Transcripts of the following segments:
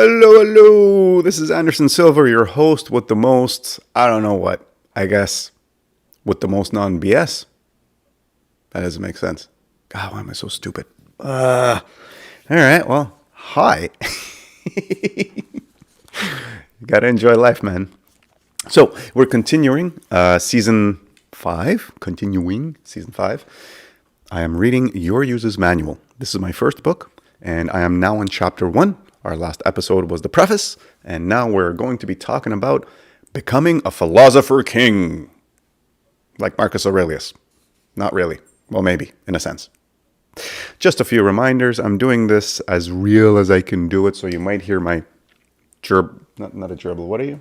Hello, hello. This is Anderson Silver, your host with the most, I don't know what, I guess, with the most non-BS. That doesn't make sense. God, why am I so stupid? All right, well, hi. You gotta enjoy life, man. So, we're continuing season 5. I am reading Your User's Manual. This is my first book, and I am now in chapter 1. Our last episode was the preface, and now we're going to be talking about becoming a philosopher king. Like Marcus Aurelius. Not really. Well, maybe, in a sense. Just a few reminders. I'm doing this as real as I can do it, so you might hear my not a gerbil. What are you?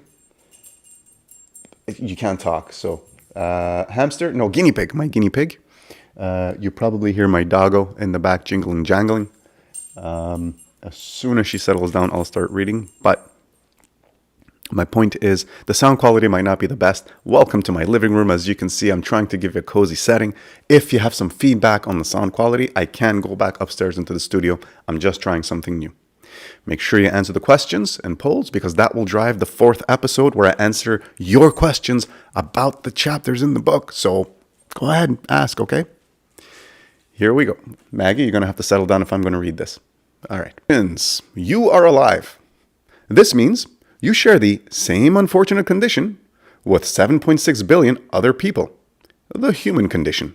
You can't talk, so hamster? No, guinea pig. My guinea pig. You probably hear my doggo in the back jingling, jangling. As soon as she settles down, I'll start reading. But my point is, the sound quality might not be the best. Welcome to my living room. As you can see, I'm trying to give you a cozy setting. If you have some feedback on the sound quality, I can go back upstairs into the studio. I'm just trying something new. Make sure you answer the questions and polls, because that will drive the 4th episode where I answer your questions about the chapters in the book. So go ahead and ask, okay? Here we go. Maggie, you're going to have to settle down if I'm going to read this. All right. You are alive. This means you share the same unfortunate condition with 7.6 billion other people. The human condition.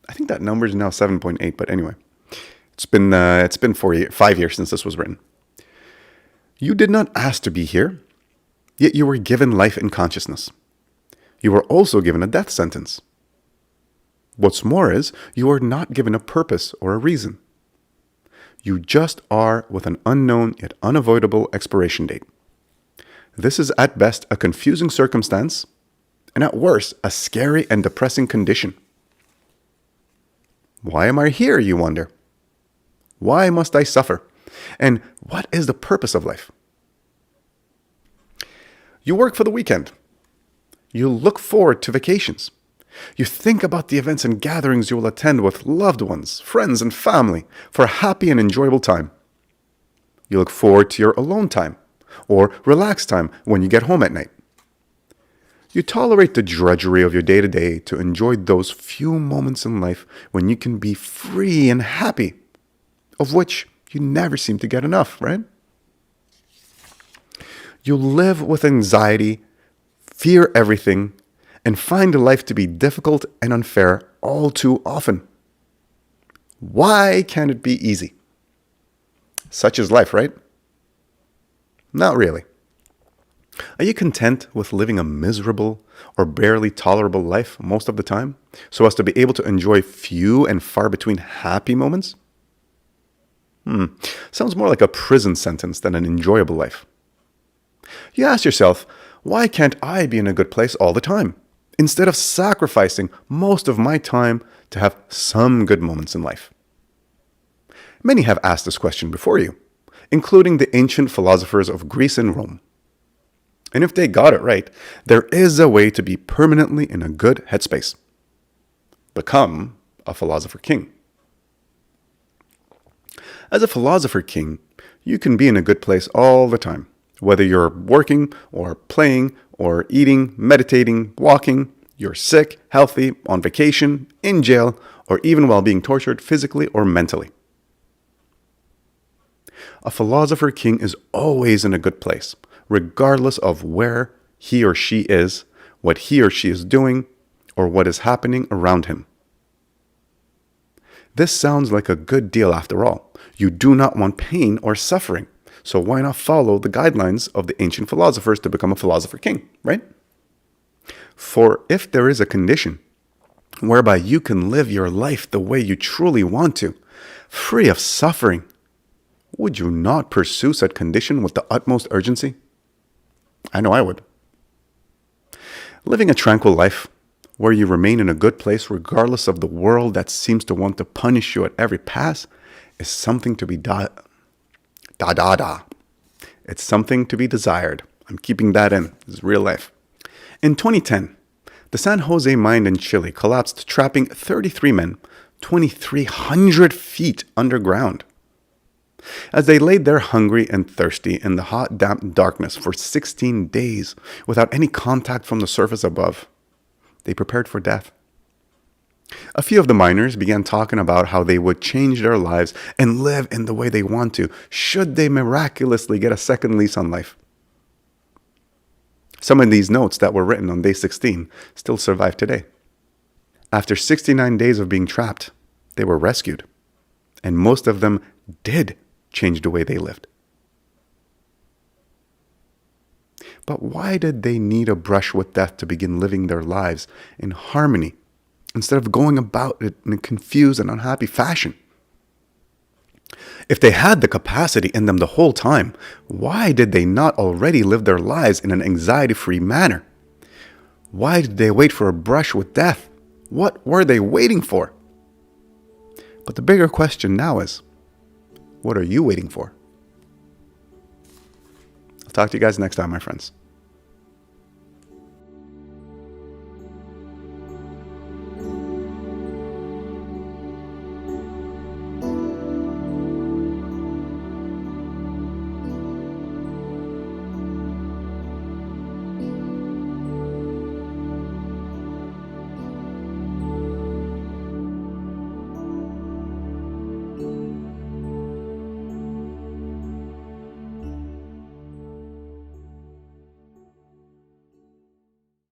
I think that number is now 7.8, but anyway. It's been 5 years since this was written. You did not ask to be here, yet you were given life and consciousness. You were also given a death sentence. What's more is, you are not given a purpose or a reason. You just are with an unknown yet unavoidable expiration date. This is at best a confusing circumstance, and at worst, a scary and depressing condition. Why am I here, you wonder? Why must I suffer? And what is the purpose of life? You work for the weekend. You look forward to vacations. You think about the events and gatherings you will attend with loved ones, friends, and family for a happy and enjoyable time. You look forward to your alone time or relaxed time when you get home at night. You tolerate the drudgery of your day-to-day to enjoy those few moments in life when you can be free and happy, of which you never seem to get enough, right? You live with anxiety, fear everything, and find life to be difficult and unfair all too often. Why can't it be easy? Such is life, right? Not really. Are you content with living a miserable or barely tolerable life most of the time, so as to be able to enjoy few and far between happy moments? Sounds more like a prison sentence than an enjoyable life. You ask yourself, why can't I be in a good place all the time, instead of sacrificing most of my time to have some good moments in life? Many have asked this question before you, including the ancient philosophers of Greece and Rome. And if they got it right, there is a way to be permanently in a good headspace. Become a philosopher king. As a philosopher king, you can be in a good place all the time, whether you're working or playing or eating, meditating, walking, you're sick, healthy, on vacation, in jail, or even while being tortured physically or mentally. A philosopher king is always in a good place, regardless of where he or she is, what he or she is doing, or what is happening around him. This sounds like a good deal after all. You do not want pain or suffering, so why not follow the guidelines of the ancient philosophers to become a philosopher king, right? For if there is a condition whereby you can live your life the way you truly want to, free of suffering, would you not pursue such condition with the utmost urgency? I know I would. Living a tranquil life, where you remain in a good place regardless of the world that seems to want to punish you at every pass, is something to be It's something to be desired. I'm keeping that in. This is real life. In 2010, the San Jose mine in Chile collapsed, trapping 33 men 2,300 feet underground. As they laid there hungry and thirsty in the hot, damp darkness for 16 days without any contact from the surface above, they prepared for death. A few of the miners began talking about how they would change their lives and live in the way they want to, should they miraculously get a second lease on life. Some of these notes that were written on day 16 still survive today. After 69 days of being trapped, they were rescued, and most of them did change the way they lived. But why did they need a brush with death to begin living their lives in harmony instead of going about it in a confused and unhappy fashion? If they had the capacity in them the whole time, why did they not already live their lives in an anxiety-free manner? Why did they wait for a brush with death? What were they waiting for? But the bigger question now is, what are you waiting for? I'll talk to you guys next time, my friends.